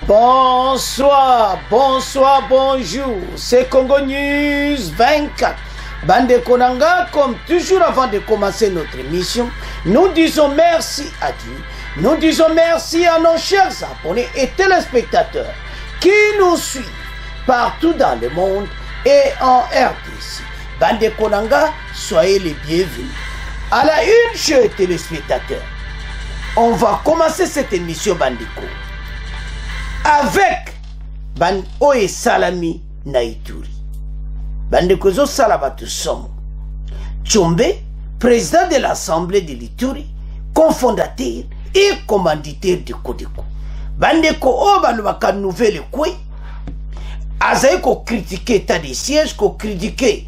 Bonsoir, bonsoir, bonjour. C'est Congo News 24. Bande Konanga, comme toujours avant de commencer notre émission, nous disons merci à Dieu. Nous disons merci à nos chers abonnés et téléspectateurs qui nous suivent partout dans le monde et en RDC. Bande Konanga, soyez les bienvenus. À la une, chers téléspectateurs, on va commencer cette émission Bandeko avec Ban Oye Salami Naituri. Bandeko zo salabatu somo. Tchombe, président de l'Assemblée de l'Ituri, cofondateur et commanditaire de Kodeko. Bandeko o banubaka nouvelle kwe. Azaï ko critiquer état de siège, ko critiquer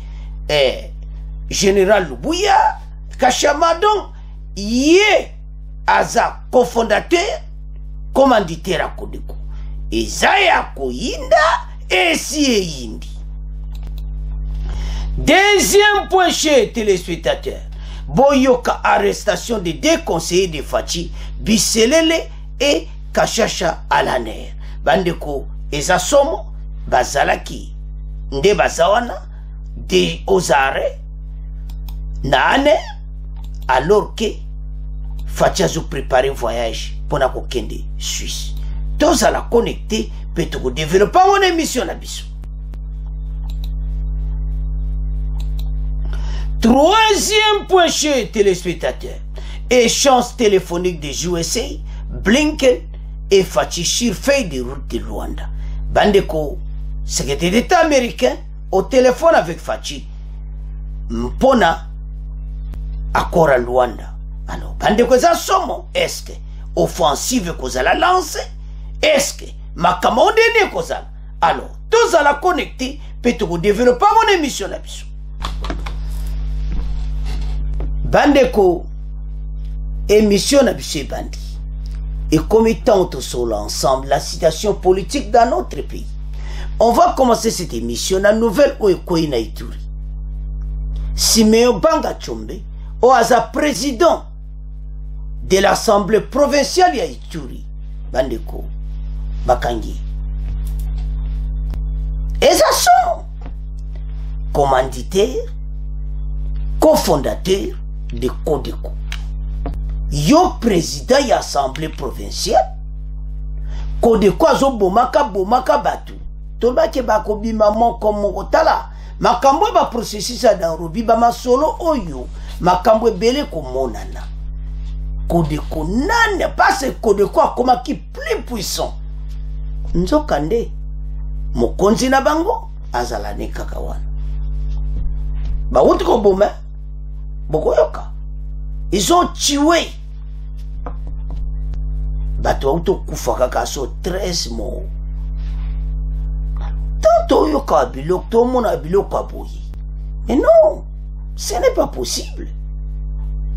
Général Lubuya, Kachamadon, yé aza cofondateur, commanditaire à Kodeko. Ezaya koyinda esi yindi. Deuxième point chez téléspectateurs, Boyoka arrestation de deux conseillers de Fachi, Biselele et Kachacha Alaner. Bandeko ezasomo bazalaki nde bazawana de Ozare Nane alors que Fachi a préparé un voyage pour la kokende Suisse. Tous à la connecter pour développer mon émission na biso. Troisième point chez téléspectateurs, échange téléphonique des USA, Blinken et Fachi sur feuille de route de Rwanda. Bandeko, secrétaire d'État américain, au téléphone avec Fachi, Mpona, accord à Rwanda. Alors, Bandeko za somo, est-ce que offensive qu'on a la lancer? Est-ce que ma commande est causale? Alors, tous à la connecter, peut-être développer mon émission là biso. Bandeko, émission na biso bandi. Et comme tente sur l'ensemble la situation politique dans notre pays. On va commencer cette émission la nouvelle Oekoyi na Ituri. Siméon Banga Tchombe, oaza président de l'Assemblée provinciale ya Ituri. Bandeko. Bakangi. Ezason, commanditaire, cofondateur de Kodeko. Yo président de l'Assemblée provinciale. Kodeko azo bomaka batu. Tolba ke bakobi maman comme mokotala. Makambo ba processus dans robi ba masolo oyo. Makambo bele ko monana. Kodeko nane parce que Kodeko a comme qui plus puissant. Nzokande mokonzi na bango azalane kakawana ba wuti ko boma bokoyoka ils ont tué bato auto kufa kaka so 13 morts tanto yoka bilok to mona bilok aboyi. Mais non, ce n'est pas possible.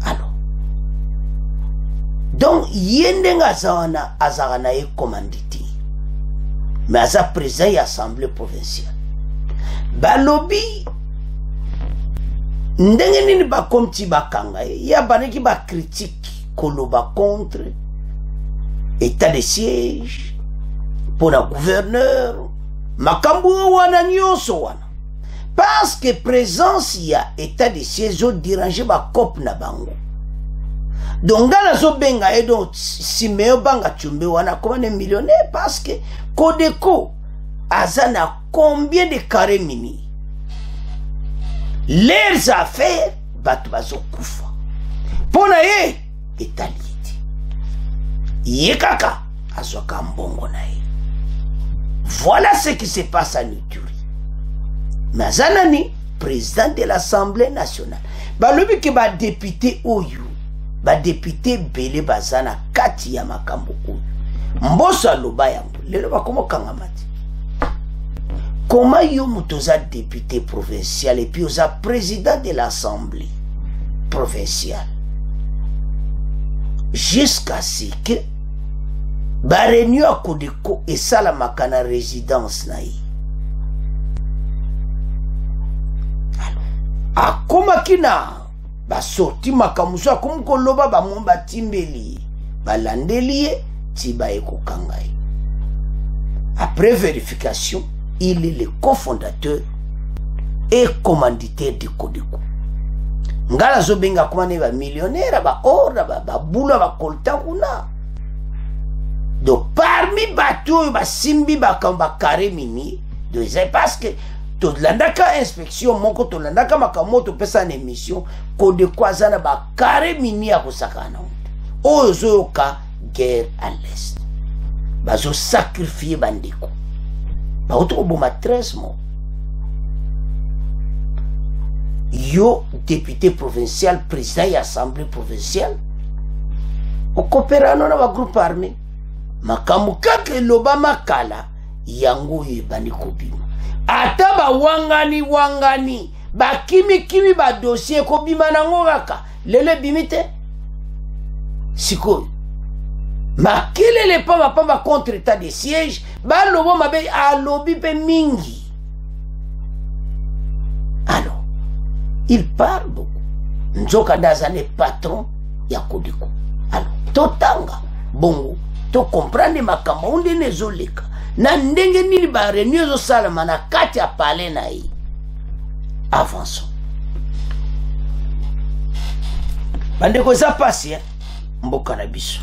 Alors donc yendenga zawana azarana e commandité. Mais à sa présence, il y a l'Assemblée provinciale. Balobi, n'dengenini ba comme ti bakanga, il y a baneki ba critique, koloba contre, état de siège, pour la gouverneur, makambu wana nyonso wana. Parce que présence il y a état de siège, au dérangé ba cop na bango. Donc, dans la benga et donc, si Siméon Banga Tchombe wana comme un millionnaire parce que Kodeko azana combien de carrés mini. Leurs affaires, batubazo kufa. Pona ye, etalieti. Ye kaka, azoka mbongo na ye. Voilà ce qui se passe à Ituri. Mazanani, président de l'Assemblée nationale. Balobi ke ba député oyo. Ba député Bele Bazana kati ya makambo oyo. Mbosa loba yango. Lelo bakomo kangamati. Comment yo mutoza député provincial et puis oza président de l'Assemblée provinciale. Jusqu'à ce que ba réunion à Kodeko et salamaka na résidence na ye. Alors, akoma kina ba sorti makamusa kumkoloba ba momba timbeli balandeli ti ba ekokangai Après vérification, il est le cofondateur et commanditaire de Codeco. Ngala zobenga kumane ba millionnaire, ba or, ba boula, ba kolta kuna. Donc parmi bateau, ba simbi, ba kamba carré mini, de c'est parce que tout l'andaka inspection, mon ko tout l'andaka makamoto pesa en émission, Codeco azana ba carré mini à kusakana. Ozoka guerre à l'est. Bazo sacrifier bandeko. Ba autre boma 13 morts. Yo député provincial, président et assemblée provinciale. Au coopérano na ba groupe armé. Makamu kake loba makala yango yebani kobima. Ata ba wangani ba kimi ba dossier kobima nango kaka. Lele bimite. Sikoy. Ma kelele pa contre état de siège, ba lobo mabe a lobi pe mingi. Alors, il parle beaucoup. Nzoka Dazane patron ya Codeco. Alors, totanga bongo, to comprendre makamba unde nezoleka. Na ndenge nini ba réunion zo salama na kati ya palais na yi. Avançons. Bandeko za pasi mboka na biso.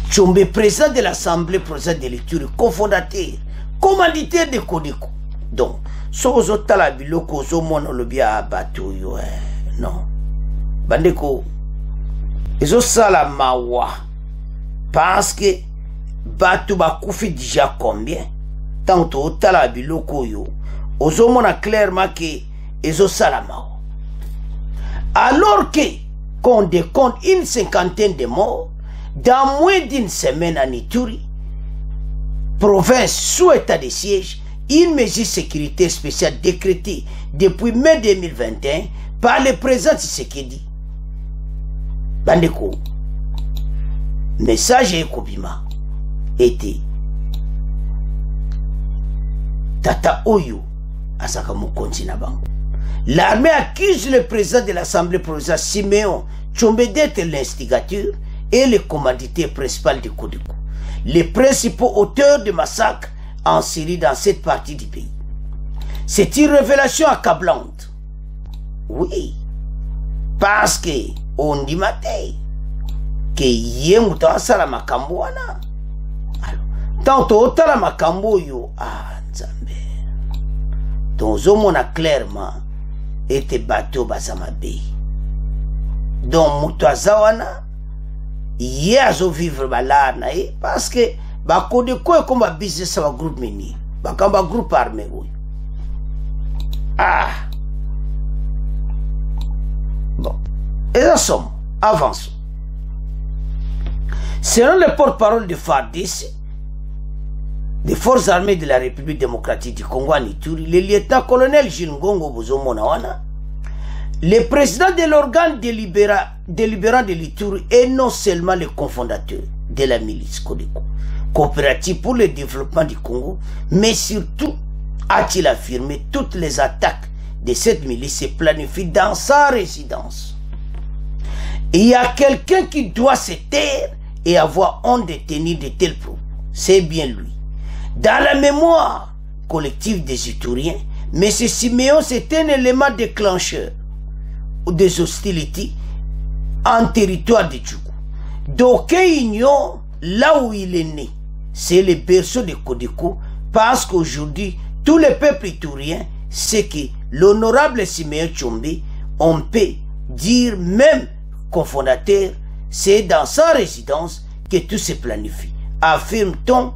Tchombe, président de l'Assemblée provinciale de lecture, cofondateur, commanditaire de Codeco. Donc, sozo tala biloko zo mono lobia bato yo non. Bandeko, ezo sala mawa. Parce que bato ba koufi déjà combien? Tanto tala biloko yo. Ozo mona clairement que ezo sala mawa. Alors que, qu'on décompte une 50aine de morts, dans moins d'une semaine en Ituri, province sous état de siège, une mesure de sécurité spéciale décrétée depuis mai 2021 par le président Tshisekedi. Bandeko, message Ekobima était Tata Oyo Asaka Mokonzi na bango. L'armée accuse le président de l'Assemblée provinciale Siméon Tchombe d'être l'instigateur et le commanditaire principal de Codeco, les principaux auteurs de massacres en Syrie dans cette partie du pays. C'est une révélation accablante. Oui, parce que on dit matin que yemuta sala makambo wana. Alors, tanto otala makambo yo nzambe. Donc zomona clairement était bateau bazamabe. Donc mutazawana Yé azo vivre balana parce que ba Codeco est comme un business à groupe mini, ba comme un groupe armé oui. Ah. Bon. Et là sommes, avançons. Selon le porte-parole de FARDC, des forces armées de la République démocratique du Congo en Ituri, le lieutenant-colonel Jules Ngongo Bozomo Nawana, le président de l'organe délibérant de l'Ituri est non seulement le cofondateur de la milice Codeco, coopérative pour le développement du Congo, mais surtout, a-t-il affirmé, toutes les attaques de cette milice se planifient dans sa résidence. Il y a quelqu'un qui doit se taire et avoir honte de tenir de tels propos. C'est bien lui. Dans la mémoire collective des Ituriens, M. Siméon, c'est un élément déclencheur des hostilités en territoire de Djougou. D'aucuns ignorent là où il est né. C'est le berceau de Codeco parce qu'aujourd'hui, tout le peuple iturien sait que l'honorable Siméon Tchombe, on peut dire même cofondateur, c'est dans sa résidence que tout se planifie. Affirme-t-on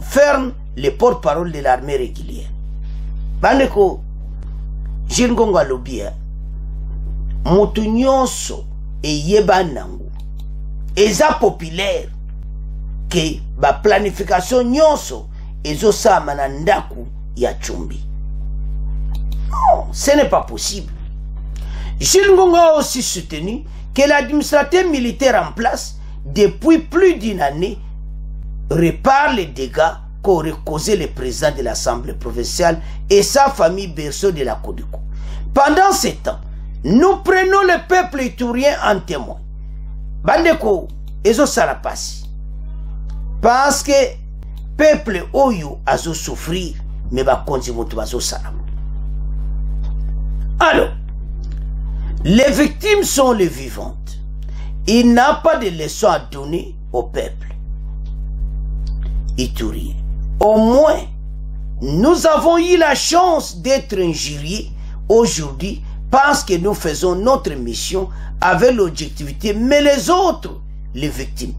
ferme les porte-parole de l'armée régulière. Bandeko, Jingonga Lobia, Mutu nyonso e yeba nango eza populaire que ba planification nyonso ezo sama na ndaku ya Tchombe. Non, ce n'est pas possible. Jules Ngongo a aussi soutenu que l'administrateur militaire en place depuis plus d'une année répare les dégâts qu'aurait causé le président de l'Assemblée provinciale et sa famille berceau de la Codeco. Pendant ce temps, nous prenons le peuple iturien en témoin. Bandeko, ezo salapasi. Parce que peuple oyo azo souffrir mais ba konzi moto bazo salam. Alors les victimes sont les vivantes. Il n'a pas de leçon à donner au peuple Ituri. Au moins nous avons eu la chance d'être injuriés aujourd'hui parce que nous faisons notre mission avec l'objectivité, mais les autres, les victimes,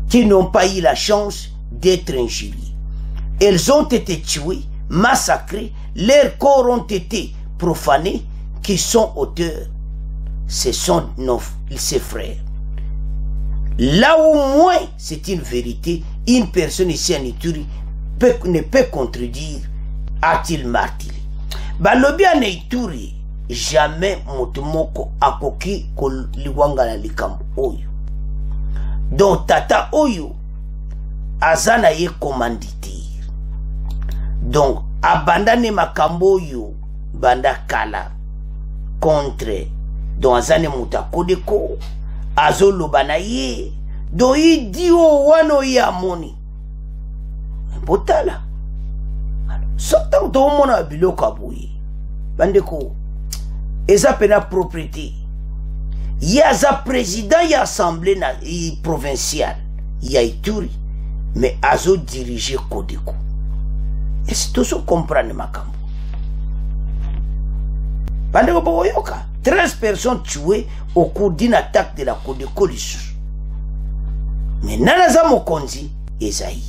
qui n'ont pas eu la chance d'être injuriés, elles ont été tuées, massacrées, leurs corps ont été profanés, qui sont auteurs. Ce sont ses frères. Là au moins, c'est une vérité, une personne ici en Ituri ne peut contredire, a-t-il martelé. Balobi en Ituri, jamais motomoko akoki ko liwanga la likambo oyo. Donc tata oyo azana ye commanditaire. Donc abandane makambo oyo banda kala contre donc azane mutakodeko azolo banaye do idio wano ya moni botala sota to mona biloko abuyi bandeko eza pena propriété ya za président ya assemblée na provinciale ya Ituri mais azo diriger Kodeko. Est-ce que tu comprends makambo bandeko boyoka 13 personnes tuées au cours d'une attaque de la Kodeko lisusu mais nanaza mokonzi ezayi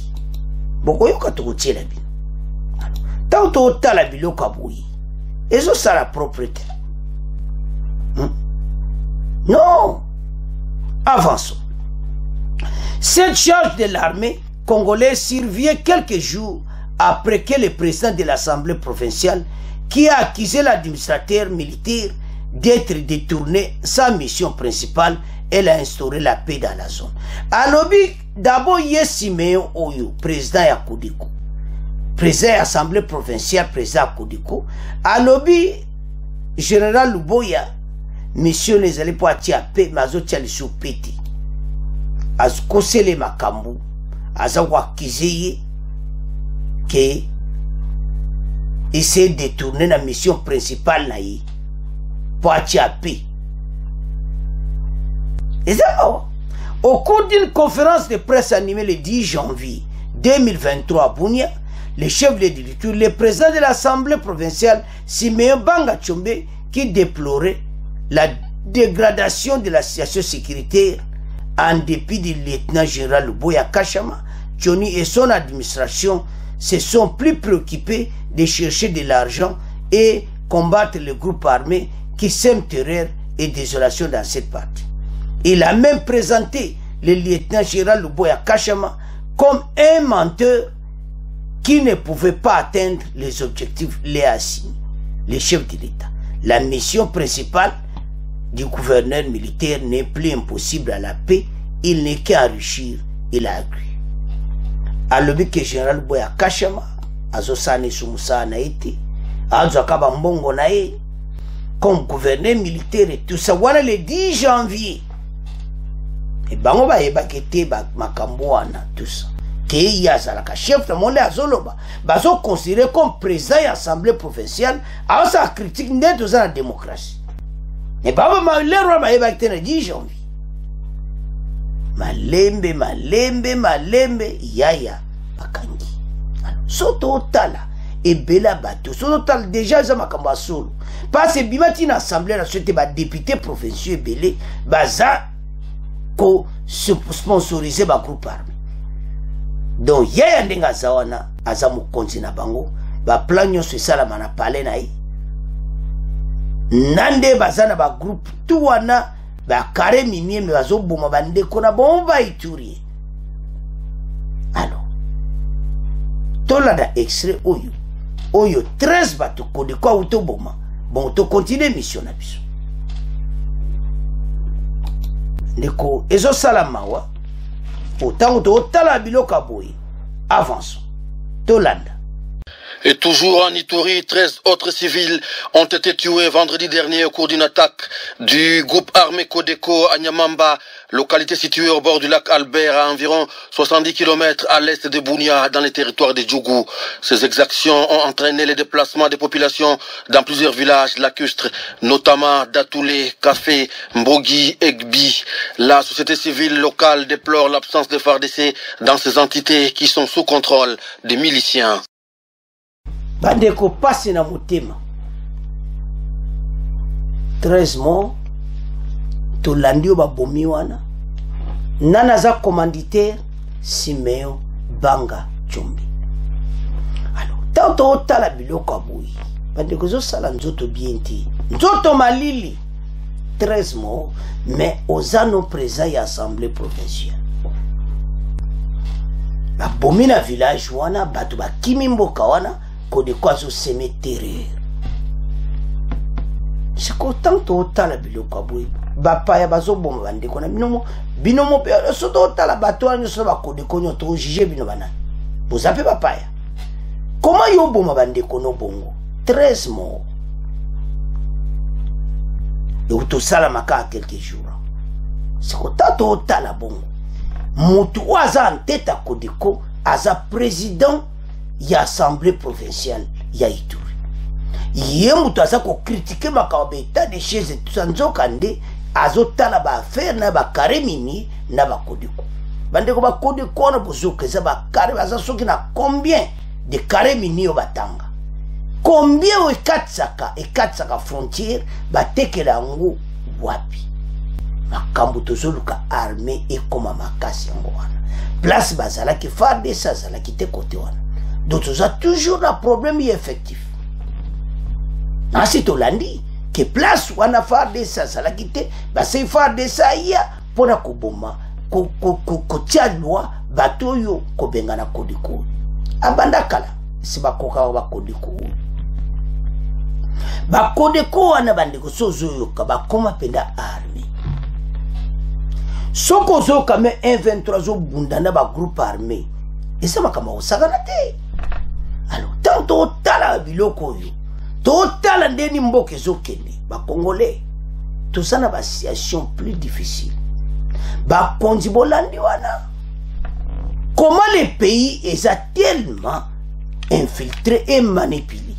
bokoyoka tokotiela bino tant totala biloko aboyi ezosala propriété. Non. Avançons. Cette charge de l'armée congolaise survient quelques jours après que le président de l'Assemblée provinciale, qui a accusé l'administrateur militaire d'être détourné sa mission principale, elle a instauré la paix dans la zone. Alobi, d'abord, Siméon Oyo, président ya Kodeko, président de l'Assemblée provinciale, président de Kodeko, Alobi, général Luboya, mission les allez pour attirer paix, mazotia les sous-péti. Az kosele makambu, azawa kizeye, que essaie de détourner la mission principale naïe pour attirer paix. Et ça, au cours d'une conférence de presse animée le 10 janvier 2023 à Bunia, le chef de l'Ituri, le président de l'Assemblée provinciale, Siméon Banga Tchombe, qui déplorait la dégradation de la situation sécuritaire en dépit du lieutenant-général Boya Kachama, Johnny et son administration se sont plus préoccupés de chercher de l'argent et combattre les groupes armés qui sèment terreur et désolation dans cette partie. Il a même présenté le lieutenant-général Boya Kachama comme un menteur qui ne pouvait pas atteindre les objectifs les assignés, les chefs de l'État. La mission principale du gouverneur militaire n'est plus impossible à la paix, il n'est qu'enrichir et la grue. Alors que général Boya Kachama, Azosane Sumusa Naïti, Azokaba Mbongo Naï, comme gouverneur militaire et tout ça, voilà le 10 janvier. Et bango ba ebakete ba makamboana tout ça. Que yazalaka chef de monde azoloba, bazo considéré comme président de l'Assemblée provinciale, à sa critique net de la démocratie. Mais baba ma lero ba ebakete le 10 janvier. Malembe yaya bakangi. Soto tala et bela bato. Soto tala déjà za makambo solo. Parce que bimati na assemblée na souhaité ba député provinciaux belé baza ko sponsoriser ba groupe armé. Donc yaya ndenga zawana aza mokonzi na bango ba plan nyonso esalama na palais na ye. Nande bazana ba groupe tout wana ba carré minier me bazo boma bande kona bomba Ituri. Alors tola da extrait oyo 13 bato kode kwa uto boma. Bon to continue mission na biso. Ndeko ezo salama wa autant to tala biloka boy. Avançons. Tolanda. Et toujours en Ituri, 13 autres civils ont été tués vendredi dernier au cours d'une attaque du groupe armé Codeco à Nyamamba, localité située au bord du lac Albert à environ 70 km à l'est de Bunia dans les territoires de Djougou. Ces exactions ont entraîné les déplacements des populations dans plusieurs villages lacustres, notamment Datoulé, Café, Mbogi, Egbi. La société civile locale déplore l'absence de FARDC dans ces entités qui sont sous contrôle des miliciens. Bandeko passe na motema 13 morts tolandi oyo babomi wana nana aza commanditaire Simeo Banga Chombi. Alors tant totala biloko aboyi bandeko ezosala nzoto bien te nzoto malili 13 morts mais oza no présent ya assemblée provinciale babomi na village wana bato bakimi mboka wana Codeco azoseme terreur. C'est qu'autant totala biloko aboyi bapaya bazoboma bandeko na binomo pe so totala bato wana so ba Codeco nyoto juger bino bana boza pe bapaya. Comment yo boma bandeko no bongo 13 morts. Et auto sala maka quelques jours. C'est qu'autant totala bongo mutu waza en tête à Codeco aza président ya assemblée provinciale ya Ituri. Yé mutu aza ko critiquer makaba état de chez tout ça nzokande azotala ba affaire na ba karemini na ba Codeco. Bandeko ba Codeco na bozoka za ba kare baza soki na combien de karemini yo batanga. Combien o ekatsaka frontière batekela ngo wapi. Makambo tozoluka armée et koma makasi yango wana. Place bazala ki FARDC azala ki te côté wana. Donc, ça a toujours un problème effectif. Ensuite, on a dit que place où on a fait ça, ça l'a quitté, c'est faire de ça, il y a pour la Koboma, Kotia loi, bateau yo, Kobengana Codeco. Abandakala, c'est pas Koka Codeco. Ba Codeco, on a bandeko, sozo, Kabakoma penda armée. Soko zo kame 1-23 zo bundana ba groupe armé. Et ça m'a kama osaganate. Alors, tant totala biloko yo, totala ndeni mboke zo kende, ba Congolais, tout ça na ba situation plus difficile. Ba kondi bolandi wana. Comment les pays est tellement infiltré et manipulé?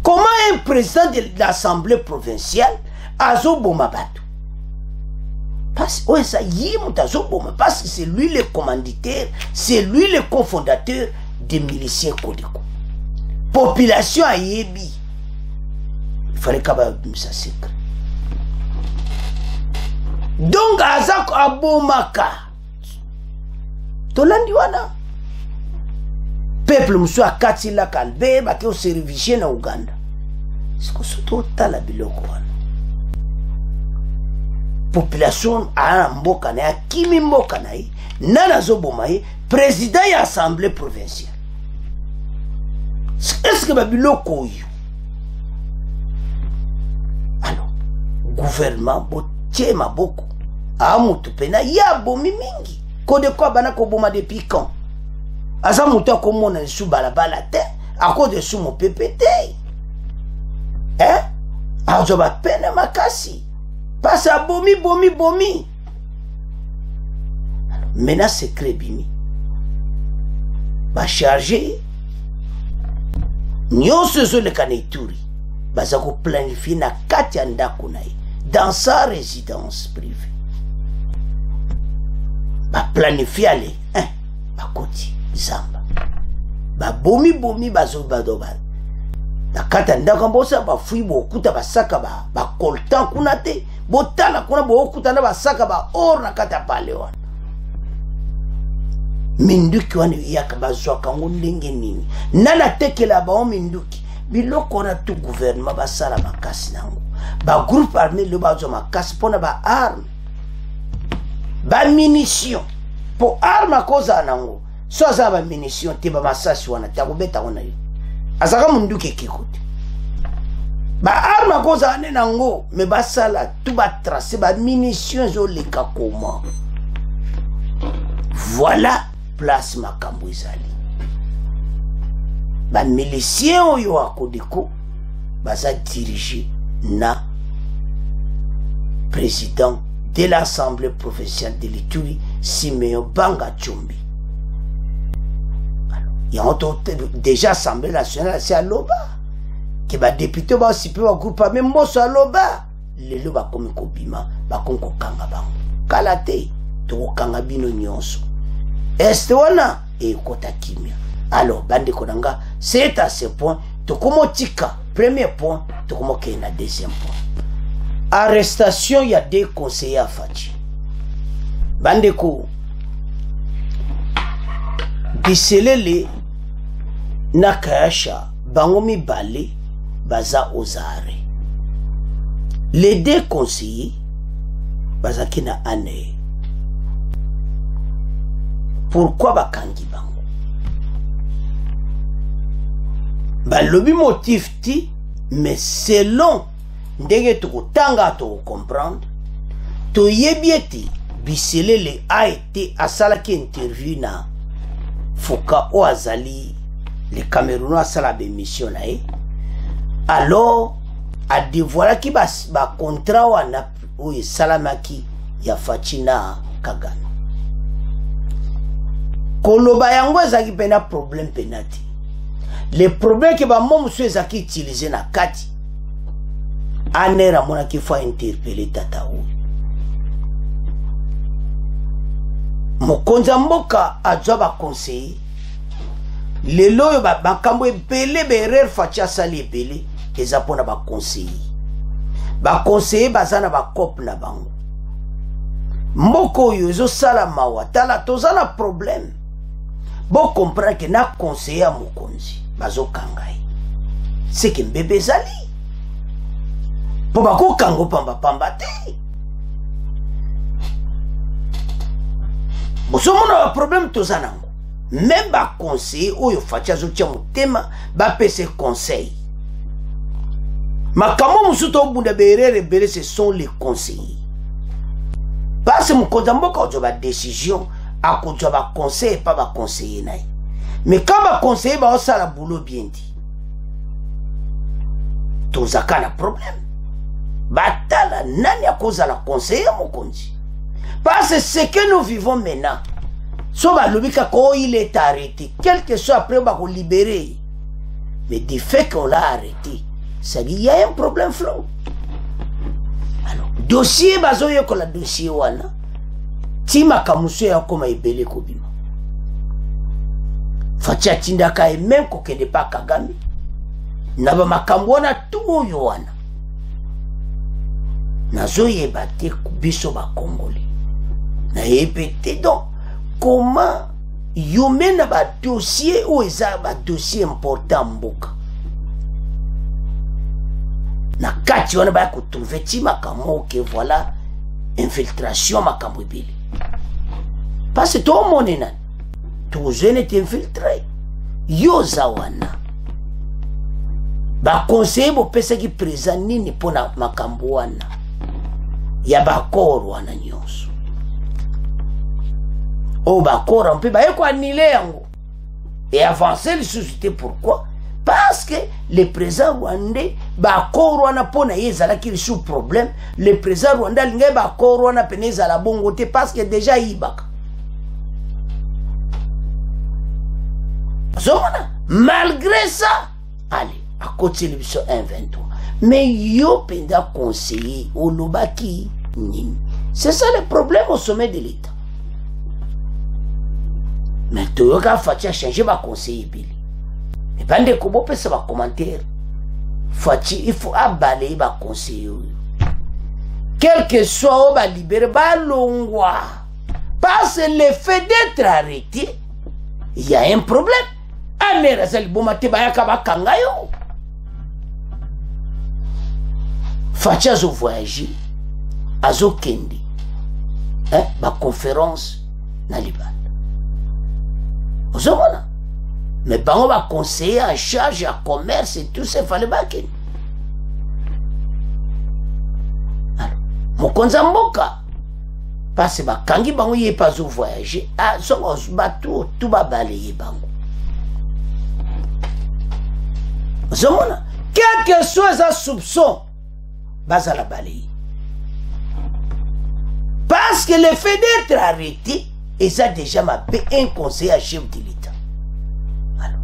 Comment un président de l'Assemblée provinciale a zo boma bato? Parce que c'est lui le commanditaire, c'est lui le cofondateur des miliciens Codeco. Population à Yebi. Il fallait qu'il y ait ça secret. Donc, Azak Abomaka. Tolandiwana. Peuple msou a Katila Kalbe, baki au service na Uganda. C'est que c'est total la biloko wana. Population a mboka na kimi mboka na ye nana zoboma ye président ya assemblée provinciale. Est-ce que babiloko yo alors gouvernement botie maboko a mutu pena ya bomi mingi Codeco bana ko boma depuis quand aza mutu akomona sou balabala te à cause de sous mon PPT hein azoba pena makasi. Passe à bomi. Maintenant, secret bimi. Va charger. Nyonso zo le Ituri. Baza ko planifier na kati ndako na ye dans sa résidence privée. Ba planifier aller ba koti zamba. Ba bomi bazo badoba. Na kati ndako mbosa ba fui bokuta basaka ba coltan kuna te. Botala kuna bokuta na basaka ba or na kata pale wana. Minduki wani yaka bazwa kango ndenge nini. Nana tekela ba o minduki. Biloko na tout gouvernement basala makasi nango. Ba groupe armé le bazwa makasi pona ba arme. Ba munition. Po arme koza nango. So za ba munition te ba masasi wana takubeta wana yo. Azaka munduki kikote. Ba arme koza ane nango me basala tout ba tracer ba munitions zo leka comment. Voilà place makambo ezali. ba milicien oyo a Codeco baza dirigé na président de l'Assemblée provinciale de l'Ituri, Simeon Banga Tchombi. Il y a déjà Assemblée nationale, c'est à Loba. Qui va député, va aussi peu groupe, même moi, c'est à Loba. Les loba comme Kobima, va comme Kanga Bango. Kalate, to Kanga Bino Nyonso. Est wana, et Kota Kimia. Alors, Bande Konanga, c'est à ce point, to komo tika, premier point, to komo kena deuxième point. Arrestation, il y a des conseillers à Fachi. Bandeko, Biselele, Nakayasha, Bangomi Bale, Baza Ozare. Les deux conseillers, Baza Kina Ane. Pourquoi Bakangi Bango? Balobi motif ti, mais selon ndenge tokotanga to comprendre to yebieti Biselele a été à salaki interview na Foka o azali les Camerounais sala be mission na e alors a dévoilé ki ba contrat wana o salamaki ya Fachina Kagame koloba yango ezaki pena problème penati le problème que ba momusu ezaki utiliser na kati anera mona qui faut interpeller tata ou mokonza mboka adwa ba conseiller lelo yo ba makambo ebele berer facha sali ebele eza pona ba conseiller bazana ba cop na bango mboko yo ezo sala mawa tala tozana problème bo comprendre que na conseiller mokonzi bazo kangai c'est que mbebe zali po bako kango pamba te bosomona ba problème tozanango même ba conseiller oyo facha zo tia mutema ba pese conseil makamo musuto bunda berere bere ce sont les conseillers parce mon kodamboka ojo ba décision a kojo ba conseil pas ba conseiller nai mais quand ba conseiller ba osala boulot bien dit tozaka na problème batala nani a cause à la conseiller mokonzi parce que ce que nous vivons maintenant so ba lobika ko il est arrêté quel que soit après ba ko libérer mais du fait qu'on l'a arrêté ça dit il y a un problème flou alors dossier bazo yo ko la dossier wana tima kamuso ya koma ebele ko bima facha tindaka e même ko kende pa Kagame na ba makambo wana tout yo wana nazo yebate kubiso ba Congolais na yebete donc comment yo mena ba dossier ou eza ba dossier important mboka na kati wana ba ko trouver ti makambo que voilà infiltration makambo ebele parce que tout le monde est tout jeune est infiltré yo zawana ba conseiller bo pesa ki présent nini pona makambo wana ya bakoro wana nyonso o bakoro on peut ba eko annuler yango et avancer les sociétés. Pourquoi? Parce que le président rwandais bakoro wana pona yezala ki sous problème le président rwandais linga bakoro wana peneza la bongo te parce que déjà ibaka zona malgré ça allez à côté de l'émission 123 mais yo penda conseiller au lobaki nini c'est ça le problème au sommet de l'état mais toyoka fatia changer ba conseiller bili et bande ko bope ça ba commentaire fatia il faut abaler ba conseiller quel que soit ba libérer ba longwa parce que le fait d'être arrêté il y a un problème anera zali bomate ba yaka ba kangayo fatia zo voyager azo kendi ba conférence na Liban ozomona mais bango ba conseiller en charge à commerce et tout ça fallait ba kendi alors mokonza mboka parce ba kangi bango ye pas zo voyager a so ba tout ba balayer bango ozomona quel que soit un soupçon bazala balaye parce que le fait d'être arrêté eza déjà mabe un conseiller à chef de l'État. Alors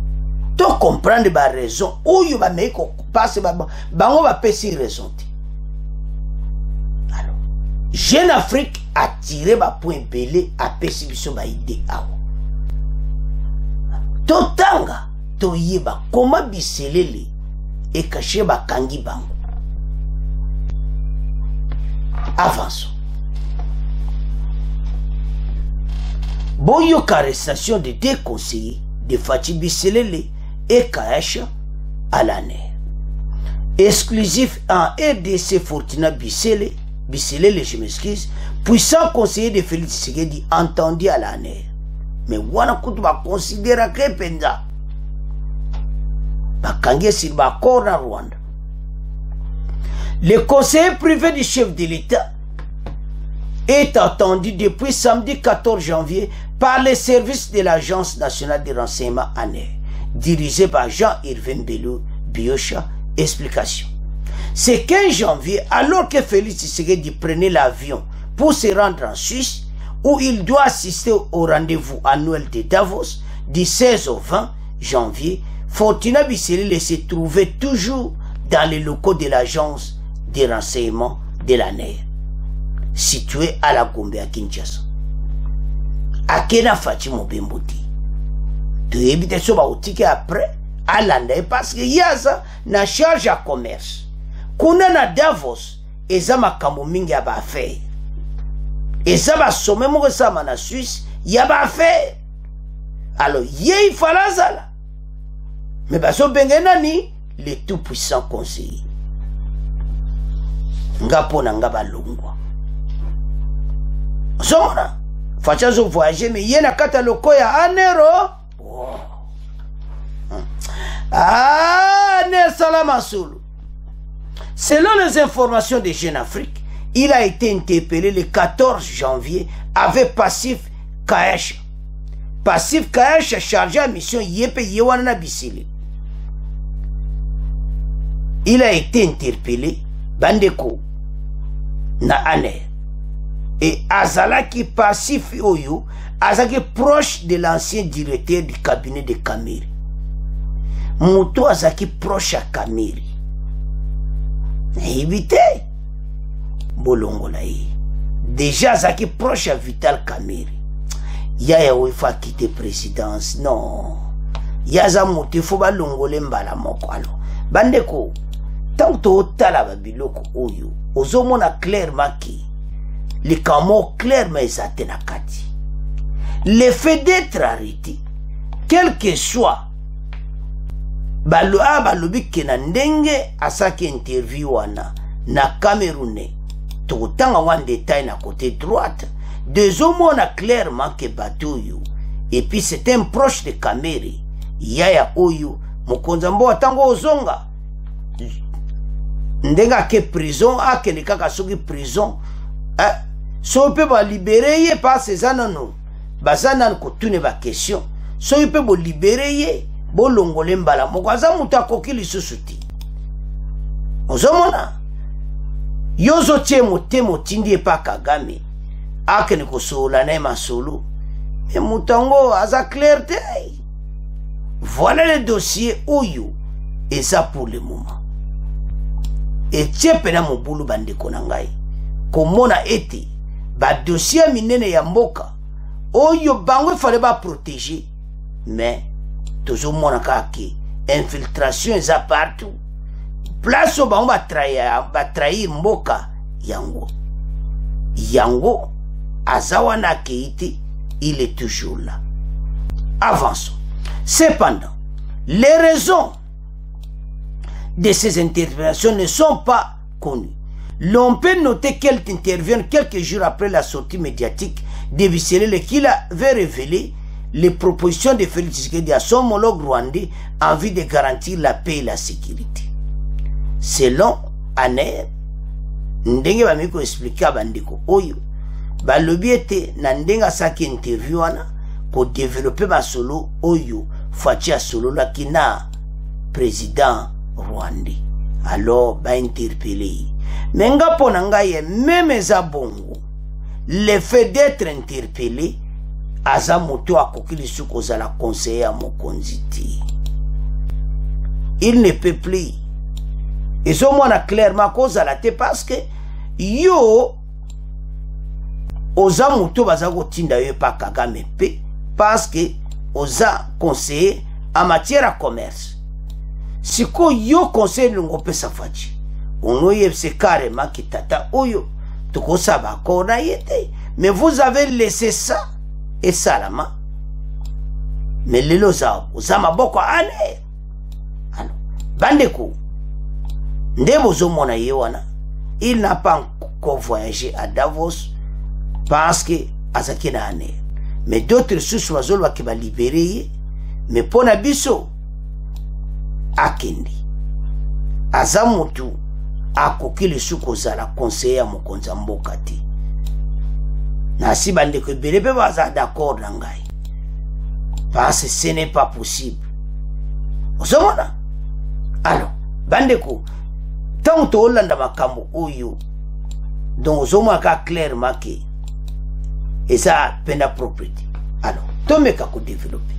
to comprendre ba raison oyo ba mei ko passe bango ba pesi raison te. Alors Jeune Afrique a tiré ba point belé a pesi biso ba idée awo totanga toyeba comment biselele et caché ba kangi bango. Avançons. Boyoka arrestation de deux conseillers de Fatih Biselele et Kaesha à l'année. Exclusif en RDC Fortuna Biselele, je m'excuse, puissant conseiller de Félix Tshisekedi entendu à l'année. Mais wana kutu ba considéra que penza. Ba kange sur ba corps na Rwanda. Le conseiller privé du chef de l'État est attendu depuis samedi 14 janvier par les services de l'Agence nationale de renseignement ANER, dirigé par Jean-Irvin Bello Biocha. Explication. Ce 15 janvier, alors que Félix Tshisekedi prenait l'avion pour se rendre en Suisse, où il doit assister au rendez-vous annuel de Davos, du 16 au 20 janvier, Fortuna Biselele se trouvait toujours dans les locaux de l'Agence de renseignement de l'ANER, situé à la Gombe à Kinshasa. Akena Fatih Mobemboti. Tu évites ce bautike après à l'ANER parce que yaza na charge à commerce. Kuna na Davos eza makambo mingi ya ba affaire. Eza ba sommet mo sama na Suisse ya ba affaire. Alors ye ifalazala. Mais baso bengenani le tout puissant conseiller. Ngapo na ngaba longwa. Zona fachazo voyager mais yena kata loko ya anero. Wow. Ah, ne salama solo. Selon les informations de Jeune Afrique, il a été interpellé le 14 janvier avec Passif Kaesha. Passif Kaesha chargé à mission Yepe Yewana Bisili. Il a été interpellé Bandeko na Aner. Et Azalaki Passif Oyo, Azalaki proche de l'ancien directeur du cabinet de Kamiri. Moutou Azalaki proche à Kamiri. Évitez Bolongolaï. Déjà Azalaki proche à Vital Kamiri. Yaya Ouifa quitter présidence. Non. Yaza Mouté faut balongole mbala moko. Alors, Bandeko, tant que tu as la babiloko Oyo, ozomona clairement qui les camo clairement ezatena kati. Le fait d'être arrêté, quel que soit, balobi kena ndenge asaki interview wana na Camerounais, totanga wan détail na côté droite, deux hommes a clairement que Batoyo, et puis c'est un proche de Kameri, Yaya Oyo, Mokonzambo atango ozonga, ndenga ke prison, akene kaka soki prison, so peut ba libérer par ces anano, bazana ko tune ba question, so peut bo libérer bo longole mbala mokwaza muta kokili susuti. Ozomona yozo temo tindi pa Kagame akene ko sola na masolo et mutango aza clarté. Voilà le dossier Oyo et ça pour le moment. Et tchepena mobulu bande konangai komona ete ba dossier minene ya mboka Oyo bango fallait ba protéger mais toujours mona kaki infiltration eza partout place au bango ba trahir mboka yango azawana keiti il est toujours là. Avançons. Cependant, les raisons de ces interventions ne sont pas connues. L'on peut noter qu'elles interviennent quelques jours après la sortie médiatique de Biselele qu'il avait révélé les propositions de Félix Tshisekedi à son homologue rwandais en vue de garantir la paix et la sécurité. Selon Aner, ndenge bamiko expliquer bandeko oyo balobi ete na ndenge asaki interview wana ko développer basolo oyo Fatia solo la kina président rwandais alors interpellé mais nga pona ngai même eza bongo le fait d'être interpellé aza moto akoki lisuku kozala conseiller ya mokonzi te il ne peut plus ezomona clairement kozala te parce que yo oza moto baza kotinda yo pa Kagame pe parce que oza conseiller en matière à commerce siko yo conseil lungo pesa fachi onoyebse carrément ki tata oyo tokosaba accord na yete mais vous avez laissé ça et salama mais lelo za oza maboko ane alors bandeko nde bozomona ye wana il n'a pas encore voyagé à Davos parce que azaki na ane mais d'autres sous bazolo ki ba libérer mais pona biso akendi aza mutu akoki lisuku kozala conseiller ya mokonzi ya mboka te nasi bandeko ebele mpe baza d'accord na ngai parce que ce n'est pas possible ozomona alors bandeko ntango toolanda makambo oyo donc ozomona ka clairement ke eza pena propriété alors tomeka kodévelopper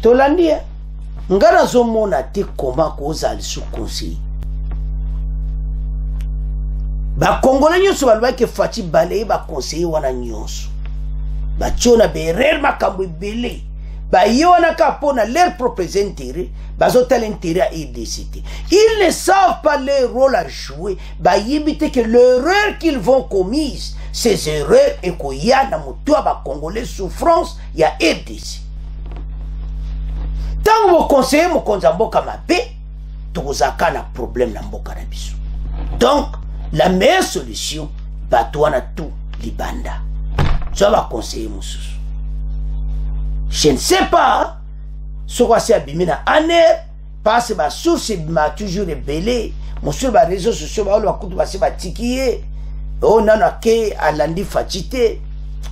tolandi nga nazomona te koma kozala sous conseil bakongole nyonso balobaki Faci balaye baconseiller wana nyonso batio na berere makambo ebele baye wana ka mpona leur propre intérêt bazotala intérêt ya RDC. Ils ne savent pas leur rôle à jouer bayebi te que l'erreur qu'ils vont commise ces erreurs ekoya na moto ya bakongole souffrance ya RDC. Tant que conseiller mokonzi mboka mabe tokozaka na problème na mboka na biso. Donc la meilleure solution batwana tout libanda so va conseiller mosusu. Je ne sais pas ce qu'on s'est abîmé dans l'année parce que ma source m'a toujours rebellé. Mon sur les réseaux sociaux m'a tikié. Oh non, ok, Alandi Fatite.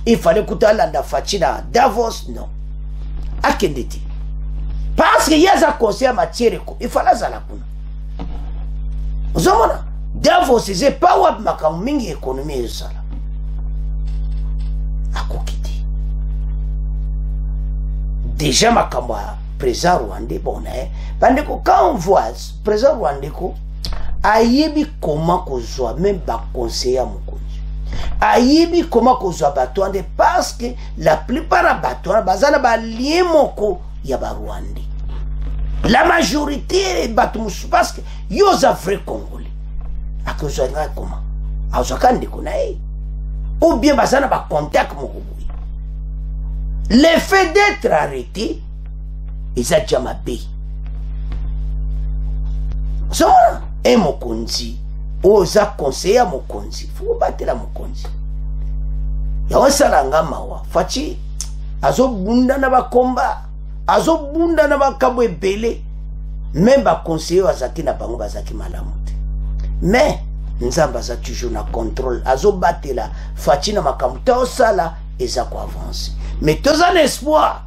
Il fallait écouter Alanda Fatina Davos. Non. À Kendeti. Parce qu'il y a un conseil en matière, il fallait ça la kuna. Vous avez Davos, c'est pas où ma mingi économie et ça. À Kokiti. Déjà ma kamba président rwandais bon quand on voit président rwandais ayebi comment kozwa même ba conseiller mokonzi ayebi comment kozwa batwande parce que la plupart batwande bazana ba lien moko ya ba rwandais la majorité batumusu parce que yoza vrai congolais akozwa nga comment azwa kandi konae ou bien bazana ba contact moko. Le fait d'être arrêté, ils ont déjà mabé. So, et mokonzi, oza conseiller à mokonzi, faut battre la mokonzi. Yawa salanga mawa, Faci, azo bunda na ba komba, azo bunda na ba kabwe bele, même ba conseiller wazaki na bango bazaki malamuti. Mais, nzamba za toujours na contrôle, azo battre la Faci na makamuta osala, eza ko avancer. Mais tous en espoir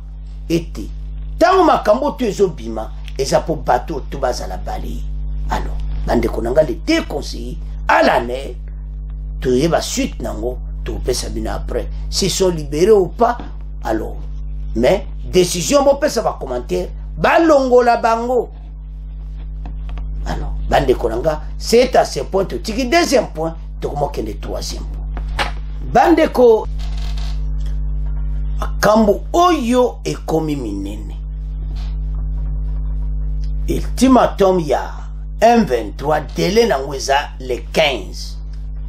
était tant makambo tezo bima eza pour bateau tout bas à la balaye. Alors bande konanga les deux conseillers à l'année tu y va suite nango tu peux sabina après s'ils sont libérés ou pas alors mais décision bon peut ça va commentaire balongo la bango alors bande konanga c'est à ce point tu tiki deuxième point tu comment que le troisième point bande ko Kambo oyo ekomi minene. Ultimatum ya M23 délai nangweza le 15.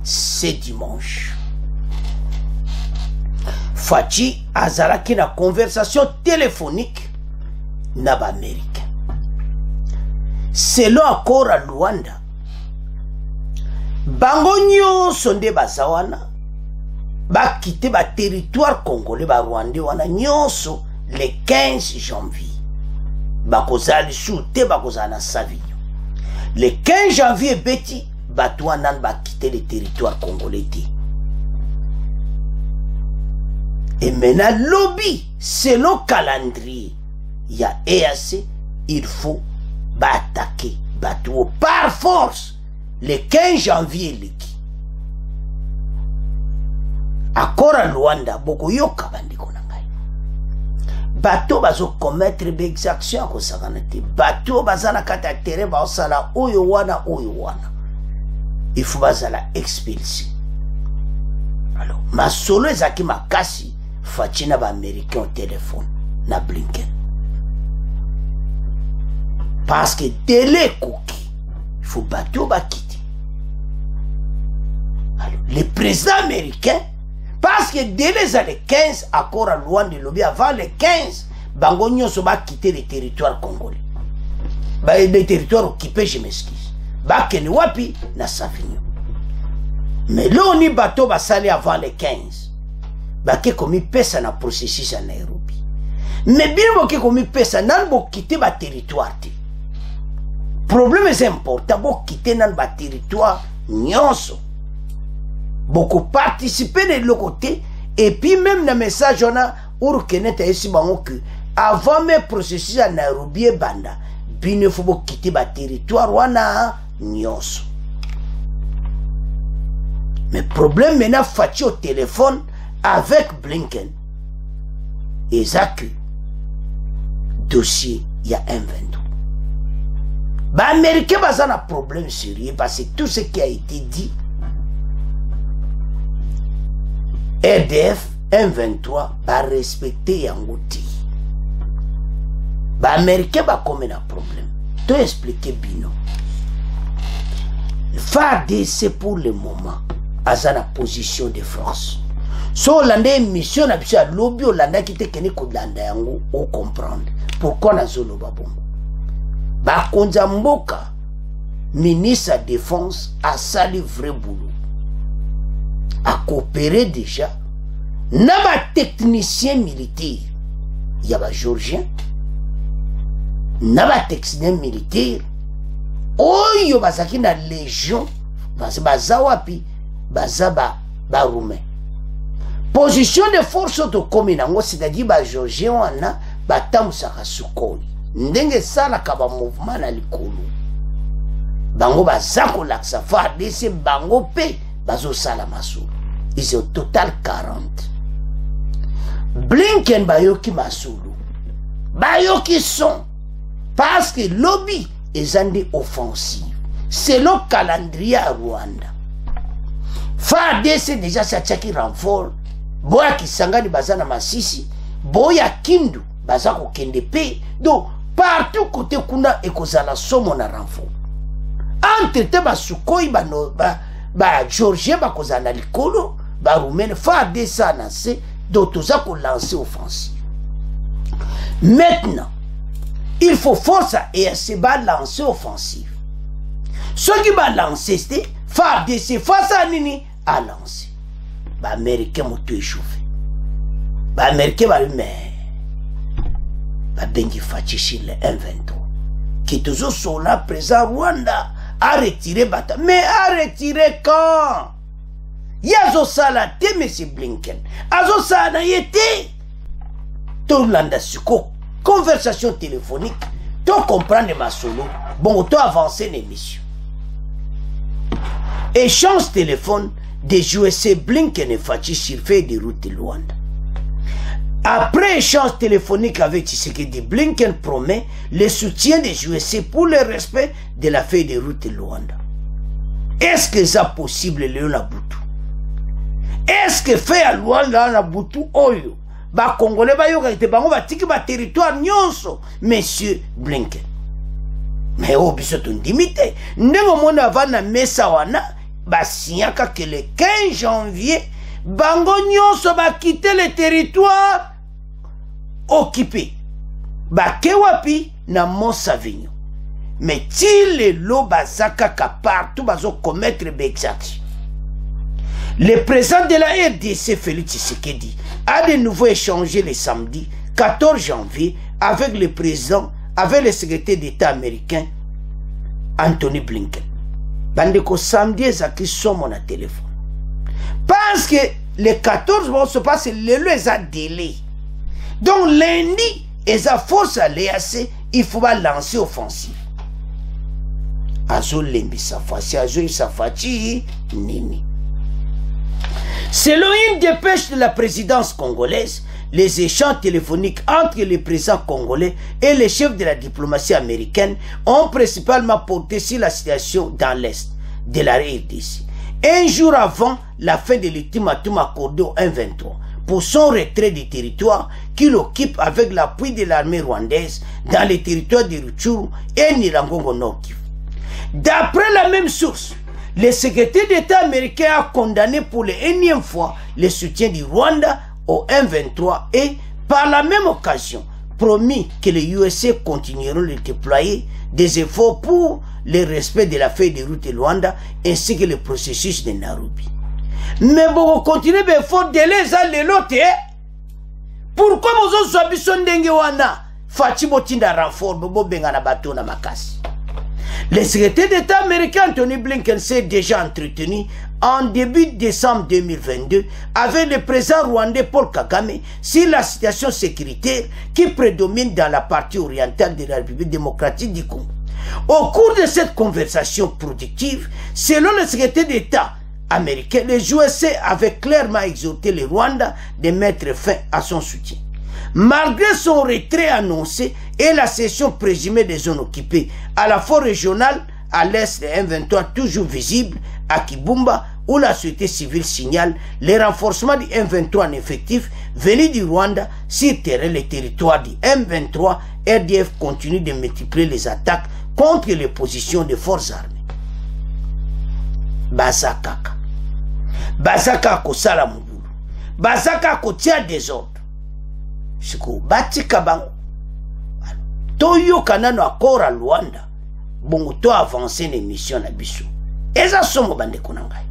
C'est dimanche. Faci azalaki na conversation téléphonique na ba américain. Selon accord à Luanda, bango nyonso nde bazawana ba quitter ba territoire congolais ba rwandais wana nyonso le 15 janvier ba kozali soute ba kozana Savignon le 15 janvier beti batwa nan ba quitter le territoire congolais ti. Et maintenant lobby selon calendrier ya EAC il faut attaquer bateau par force le 15 janvier leki. Akora Luanda boko yoka bandiko na ngai. Bateau bazo commettre exaction ko sakana te. Bateau bazana kata tere ba osala oyo wana. Il faut bazala expulser. Alors, ma solo ezaki makasi fatina ba américain au téléphone na Blinken. Parce que délai cookie, il faut bateau ba quitter. Alors, le président américain, parce que dès les années 15, accord à Luanda de lobby, avant les 15, Bango Nyonso va quitter le territoire congolais. Les territoires occupés, je m'excuse. Bakene wapi na Savignon. Mais là, on y bateau va saler avant les 15. Baké komi pesa na processus à Nairobi. Mais bien boké komi pesa, nan bo quitter ba territoire. Problème est important, bo quitter nan ba territoire Nyonso. Beaucoup participer de l'autre côté et puis même dans le message on a ou reconnaître ici que avant mes processus à Nairobi et Banda bien il faut quitter le territoire wana Nyonso. Mais problème maintenant fati au téléphone avec Blinken et ça que dossier il y a un 22. Bah américain bah ça a un problème sérieux parce que tout ce qui a été dit RDF M23 va respecter Yangoti. Bah américain va comme un problème. Tu expliquer Bino. FARDC pour le moment a sa position de force. So Hollandais mission na biso lobby Hollandais qui te kene ko landa yango o comprendre pourquoi na zolo babongo. Ba konza mboka ministre de défense a sali vrai boulot. A coopérer déjà na ba technicien militaire il y a ba georgien na ba technicien militaire oyo bazaki na légion baza wapi baza ba roumain position de force de commune c'est-à-dire ba georgien wana batamusaka sukoi ndenge sala ka ba mouvement na likolo bango baza kolaksa FARDC bango pe bazo sala masolo. Ils ont au total 40. Blinken bayoki masolo. Bayoki son. Parce que lobby est en offensive. C'est le calendrier à Rwanda. FARDC déjà ça tchaki renfort. Boya kisangani bazana masisi. Boya kindu bazako kende pe. Donc partout côté kuna ekozala somo na renfort. Entre te basukoi ba Georgien bakozana likolo ba roumaine FARDC anase d'autres ko lancer offensive. Maintenant il faut force et se ba lancer offensive. Ce qui va lancer c'est FARDC face à nini a lancé. Ba américain moto échauffé. Ba américain ba mais ba bengi fachichi le M23 qui toujours sont là présent Rwanda a retiré bata. Mais a retiré quand? Yazo sala te monsieur Blinken. Azo sala yete. To landa suko. Conversation téléphonique. To comprendre ma solo. Bon, to avancer l'émission. Échange téléphone de JC Blinken et Fachi sur fait des routes de Luanda. Après échange téléphonique avec Tshisekedi, Blinken promet le soutien des JC pour le respect de la feuille de route de Luanda. Est-ce que c'est possible, Léon Aboutou? Est-ce que fait à Luanda Aboutou Oyo? Ba Congolais ba yoka ite bango ba tiki ba territoire nyonso, monsieur Blinken. Mais oh biso tundimite, ndenge mona avana mesa wana, ba signaka que le 15 janvier, bango nyonso ba quitter le territoire occupé. Ba kewapi na Mont-Savignon. Mais ti le lo bazaka ka partout bazo commettre exaction. Le président de la RDC, Félix Tshisekedi, a de nouveau échangé le samedi 14 janvier avec le président, avec le secrétaire d'État américain Anthony Blinken. Bandeko samedi ezaki somo na téléphone. Parce que le 14 vont se passer le les a délai. Donc lundi, ils a force à l'EAC il faut lancer offensive. Azo lembi safasi, azo isafachi nini. Selon une dépêche de la présidence congolaise, les échanges téléphoniques entre les présidents congolais et les chefs de la diplomatie américaine ont principalement porté sur la situation dans l'Est de la RDC. Un jour avant la fin de l'ultimatum accordé au M23 pour son retrait du territoire qu'il occupe avec l'appui de l'armée rwandaise dans les territoires de Rutshuru et Nyiragongo Nord Kivu. D'après la même source, le secrétaire d'État américain a condamné pour la énième fois le soutien du Rwanda au M23 et, par la même occasion, promis que les USA continueront de déployer des efforts pour le respect de la feuille de route de Luanda ainsi que le processus de Nairobi. Mais bon, continuer à faire de les aller l'autre. Pourquoi vous avez besoin de wana Fatibo tinda renfort bobo bengana bateau na makasi. Le secrétaire d'État américain Anthony Blinken s'est déjà entretenu en début décembre 2022 avec le président rwandais Paul Kagame sur la situation sécuritaire qui prédomine dans la partie orientale de la République démocratique du Congo. Au cours de cette conversation productive, selon le secrétaire d'État américain, les USA avaient clairement exhorté le Rwanda de mettre fin à son soutien. Malgré son retrait annoncé et la cession présumée des zones occupées à la fois régionale, à l'est de M23 toujours visible, à Kibumba, où la société civile signale les renforcements du M23 en effectif venus du Rwanda sur les territoires du M23, RDF continue de multiplier les attaques contre les positions des forces armées. Bazakaka. Bazaka kosala mubulu. Bazaka kotia désordre. Siko batika bango. Toyo kanano akora Luanda. Bongo to avancer les missions na biso. Eza somo bande konangai.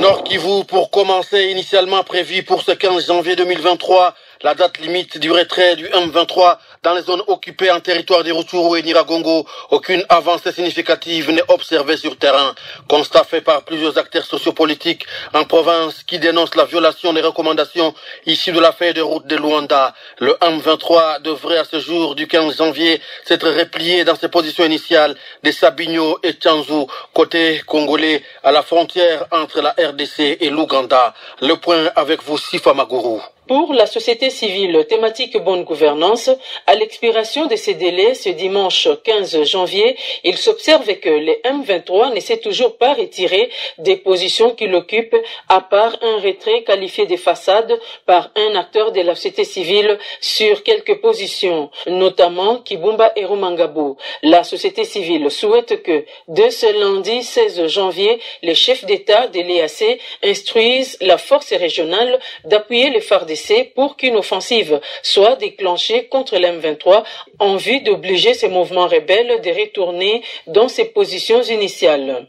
Nord Kivu, pour commencer, initialement prévu pour ce 15 janvier 2023, la date limite du retrait du M23 dans les zones occupées en territoire de Rutshuru et Nyiragongo. Aucune avancée significative n'est observée sur terrain. Constat fait par plusieurs acteurs sociopolitiques en province qui dénoncent la violation des recommandations issues de la feuille de route de Luanda. Le M23 devrait à ce jour du 15 janvier s'être replié dans ses positions initiales de Sabinyo et Tchanzu, côté congolais, à la frontière entre la RDC et l'Ouganda. Le point avec vous, Sifa Maguru. Pour la société civile thématique bonne gouvernance, à l'expiration de ces délais ce dimanche 15 janvier, il s'observe que les M23 ne s'est toujours pas retiré des positions qu'il occupe à part un retrait qualifié de façade par un acteur de la société civile sur quelques positions, notamment Kibumba et Rumangabo. La société civile souhaite que, dès ce lundi 16 janvier, les chefs d'État de l'EAC instruisent la force régionale d'appuyer les FARDC pour qu'une offensive soit déclenchée contre l'M23 en vue d'obliger ces mouvements rebelles de retourner dans ses positions initiales.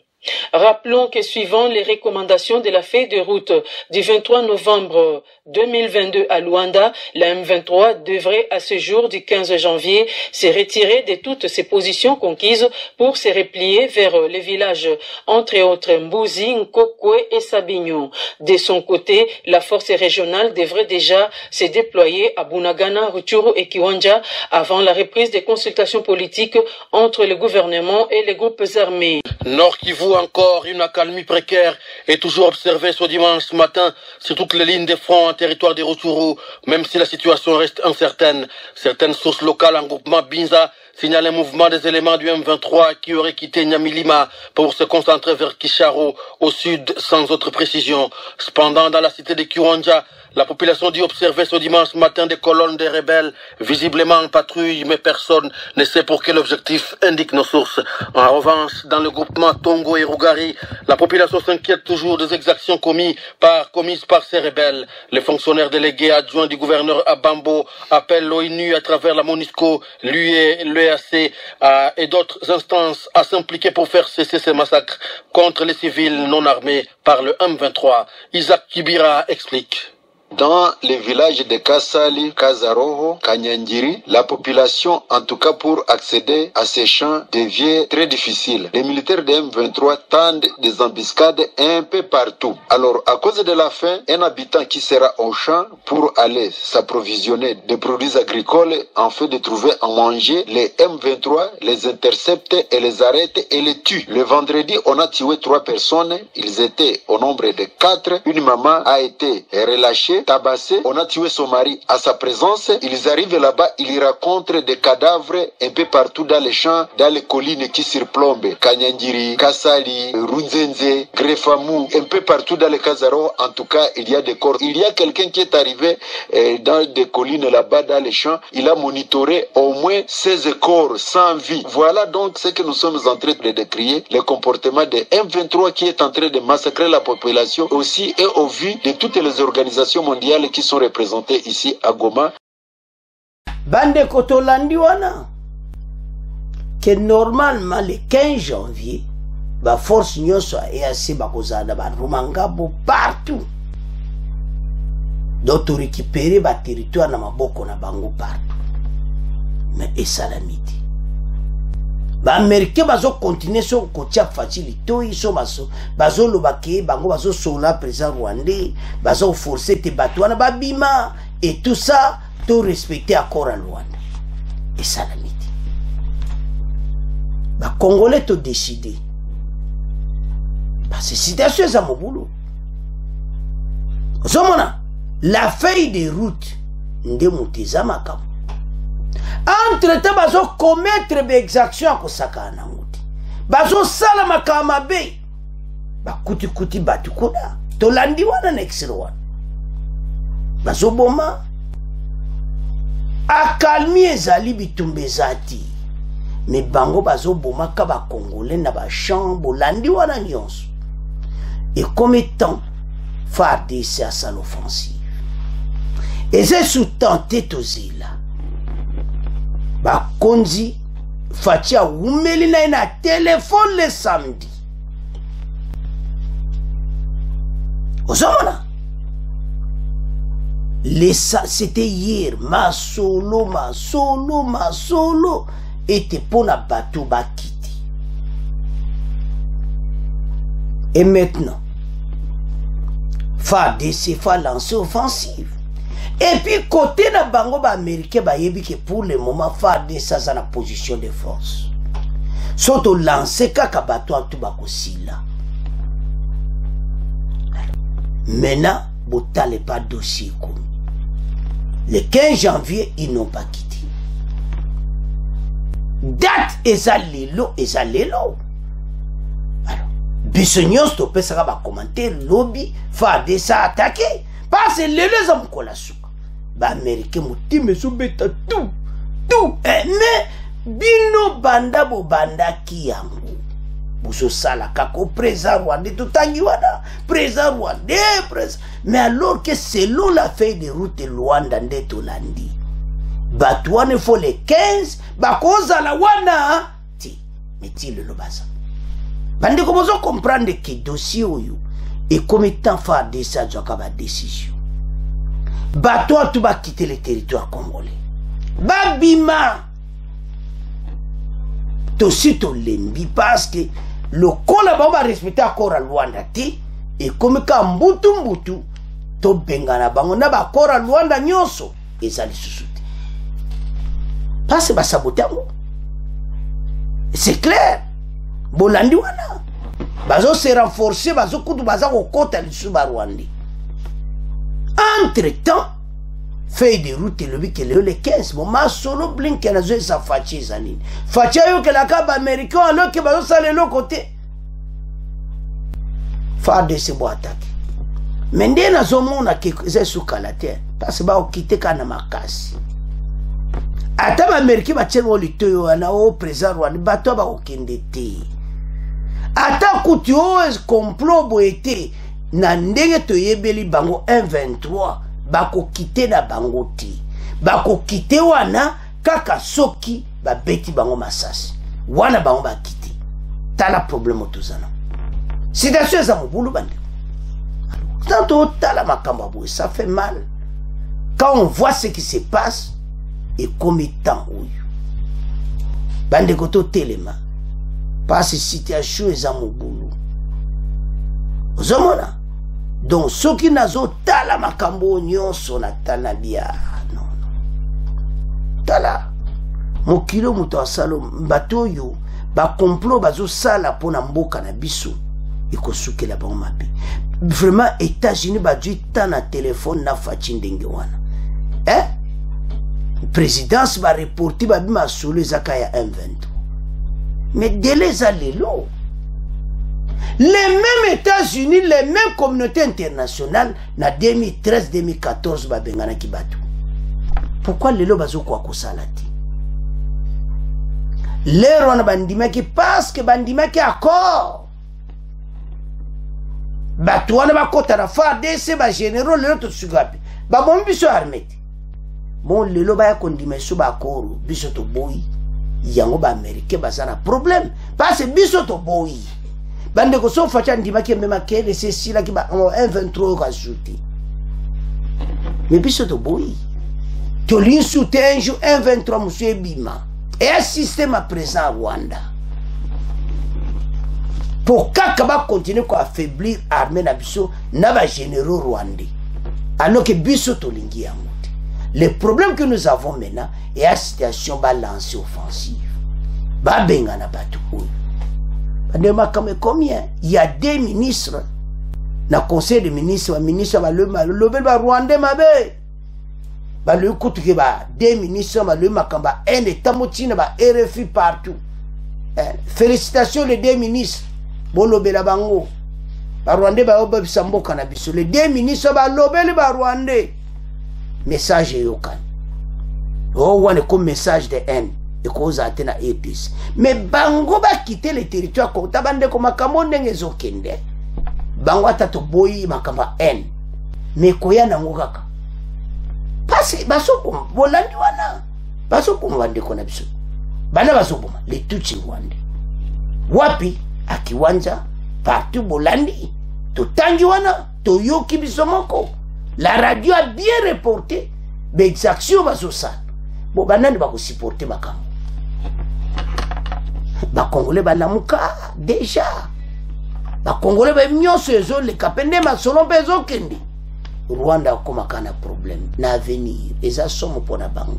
Rappelons que suivant les recommandations de la feuille de route du 23 novembre 2022 à Luanda, la M23 devrait à ce jour du 15 janvier se retirer de toutes ses positions conquises pour se replier vers les villages entre autres Mbuzi, Nkokwe et Sabinyo. De son côté, la force régionale devrait déjà se déployer à Bunagana, Rutshuru et Kiwanja avant la reprise des consultations politiques entre le gouvernement et les groupes armés. Nord Kivu, encore une accalmie précaire est toujours observée ce dimanche matin sur toutes les lignes de front en territoire de Rutshuru, même si la situation reste incertaine. Certaines sources locales en groupement Binza signalent un mouvement des éléments du M23 qui auraient quitté Nyamilima pour se concentrer vers Kisharo, au sud, sans autre précision. Cependant, dans la cité de Kiwanja, la population dit observer ce dimanche matin des colonnes de rebelles, visiblement en patrouille, mais personne ne sait pour quel objectif, indiquent nos sources. En revanche, dans le groupement Tongo et Rugari, la population s'inquiète toujours des exactions commises par ces rebelles. Les fonctionnaires délégués adjoints du gouverneur Abambo appellent l'ONU à travers la MONUSCO, l'UE, l'EAC et d'autres instances à s'impliquer pour faire cesser ces massacres contre les civils non armés par le M23. Isaac Kibira explique. Dans les villages de Kasali, Kazaroho, Kanyangiri, la population, en tout cas pour accéder à ces champs, devient très difficile. Les militaires de M23 tendent des embuscades un peu partout. Alors, à cause de la faim, un habitant qui sera au champ pour aller s'approvisionner de produits agricoles en fait de trouver à manger, les M23 les interceptent et les arrêtent et les tuent. Le vendredi, on a tué 3 personnes. Ils étaient au nombre de 4. Une maman a été relâchée, tabassée. On a tué son mari à sa présence. Ils arrivent là-bas, ils rencontrent des cadavres un peu partout dans les champs, dans les collines qui surplombent Kanyangiri, Kasali, Runzenze, Grefamou, un peu partout dans les Kazaro. En tout cas, il y a des corps. Il y a quelqu'un qui est arrivé dans des collines là-bas, dans les champs. Il a monitoré au moins 16 corps sans vie. Voilà donc ce que nous sommes en train de décrire, le comportement de M23 qui est en train de massacrer la population aussi et au vu de toutes les organisations mondiales qui sont représentées ici à Goma. Bande Kotolandiwana, que normalement le 15 janvier, la force nyonso et assez bakozada ba rumangabo partout. D'autres récupérer ba territoire na maboko na bango partout. Mais et salamité. Ba américain bazo continuer son kotia facilité iso bazo lobake bango bazo sola président rwandais bazo forcer te batwana ba bima et tout ça tout respecter accord à Luanda et salamité. Ba congolais to décidé parce que situation za mobulo zomona la feuille de route nde muteza makam. Entre-temps, bazo commettre des exactions à Kosaka na muti. Bazo sala makama be. Ba kuti batu kuna. Tolandi wana na exerwan. Bazo boma. Akalmi ezali bitumbe zati. Me bango bazo boma ka ba congolais na ba chambo landi wana nyonso. Et comme étant FARDC à sa l'offensive. Et c'est sous-tenté tozila. Ba konzi fatia umeli na téléphone le samedi. Ozomona. C'était hier. Ma solo était pour la bateau bakiti. Et maintenant, FARDC fa lancer offensive. Et puis côté na bango ba américain ba yebi que pour le moment FARDC ça na position de force. Soto lancer kaka bateau tout bakosila. Maintenant, botale pas dossier comme. Le 15 janvier, ils n'ont pas quitté. Date ezalelo. Alors, bisognos topé ça va commenter lobby FARDC a attaqué parce que les hommes qu'on la souka. Ba américain mouti me soubeta tout. Mais bino banda bo banda ki yango. Buso sala kako président rwandais tutangi wana président rwandais mais alors que selon la feuille de route Luanda ndeto landi batouane faut les 15 bakoza la wana ti meti le lobaza bande ko bozo comprendre que dossier oyo et comme étant FARDC ça doit avoir décision bateau tout va quitter le territoire congolais babima to sito lembi parce que le cola va respecter accord à Luanda ti et comme ka mbutu to bengana bango na ba accord à Luanda nyonso ezali susuti parce ba sabotango c'est clair bolandi wana bazo se renforcer bazo kutu baza ko kota lisu ba Rwanda entre temps feuille de route le week le 15 bon ma solo blink na zo sa fachi zanini fachi yo que la caba américain alors que bazo sale le côté FARDC bo attaque mais ndé na zo mona ke ze suka la terre parce ba okite kana makasi ata ba américain ba tshelo litoyo na o président Rwanda bato ba okende te ata kuti o complot bo été na ndenge to yebeli bango 123 bako kite na bango ti bako kite wana kaka soki ba beti bango masasi wana bango ba kite tala problème tozana situation za mobulu bande Tant tala makambabou, ça fait mal. Quand on voit ce qui se passe, et comme étant où. Bande koto telema. Pas cette situation est à mon boulot. Ozomona. Donc, ceux qui n'ont tala makambo nyonso na tala bia. Non, non. Tala. Mokilo muto asalo mbato yo. Ba complot bazo sala pona mboka na biso. Iko suke la ba mabe. Vraiment, États-Unis ba dû tan na téléphone na fachi ndenge wana. Présidence va reporter ba bima solo zakaya M23. Mais délai za lelo. Les mêmes États-Unis, les mêmes communautés internationales, na 2013-2014, ba bengana kibatu. Pourquoi lelo bazo kwa kosalati? Lero na bandimaki parce que bandimaki accord. Batu wana bakota na FARDC ba généraux lelo to sugapi. Ba bon biso armée. Bon lelo ba kondima so ba koro biso to boyi. Yango ba américain bazana problème parce que biso to boyi. Bande ko so facha ndimaki mema kele c'est si la ki ba 123 rajouté. Mais biso to boyi. To l'insulté un jour 123 monsieur Bima. Et un système à présent à Rwanda. Pour Kakaba continuer à affaiblir l'armée nabiso, n'a pas généraux rwandais. Alors que biso to lingi ya moute. Le problème que nous avons maintenant est la situation balancée offensive. Ba benga na batu oyo. Combien? Il y a des ministres. Dans le conseil des ministres, le ministre va le Rwandais mabe. Ba le kutu ke ba des ministres ba le makamba un état motina ba RFI partout. Félicitations les deux ministres. Bolo bela bango. Ba Rwandais ba oba bisambo kanabiso. Les deux ministres ba lobeli ba Rwandais. Message yokan. Oh wane comme message de haine et cause atena EPS. Mais bango ba quitter le territoire ko tabande ko makambo ndenge zokende. Bango atato boyi makamba haine. Mais koya nango kaka. Parce que basoko bolandi wana basoko mwande kona biso bana basoko les tutsi wande wapi akiwanja partout bolandi to tangi wana to yoki bisomoko la radio a bien reporté des actions basosa bo banani bako supporter makambo ba congolais banamuka déjà ba congolais ba nyonso ezo le kapende masolo bezo kendi Rwanda comme un problème na venir et ça somme pour la banque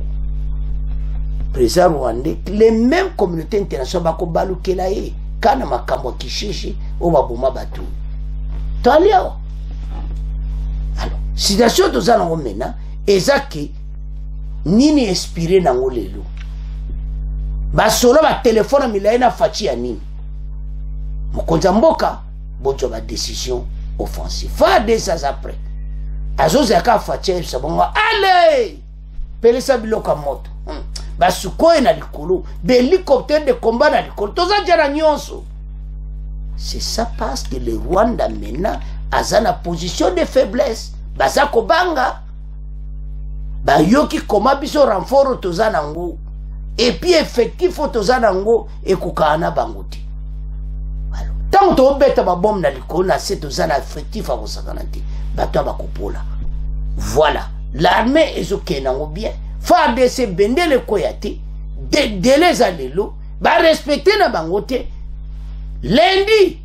président rwandais les mêmes communautés internationales bako balukela ye kana makambo kishishi o baboma batu talia alors situation de ça maintenant ezaki nini inspiré na ngolelo ba solo ba téléphone milai na fachi ya nini mokonza mboka bojo ba décision offensive fa des ça après azozaka fache sabongo allez pelesa biloka moto basukoe na likolo hélicoptère de combat na likolo toza jara nyonso. C'est ça parce que le Rwanda maintenant a na position de faiblesse bazako banga ba yoki koma biso renfort toza nango et puis effectif toza nango ekukana bangoti. Alors tant to beta ba bombe na likolo na c'est toza na effectif a kosakanante bato bakopola. Voilà, l'armée est ok nango bien. FARDC bende le koyate de les alelo ba respecter na bangote lundi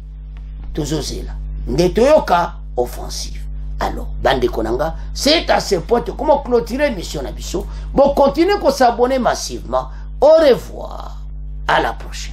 tozozela ndetoyoka offensive. Alors bande konanga c'est à ce point comment clôturer mission na biso bon continuer ko s'abonner massivement. Au revoir, à la prochaine.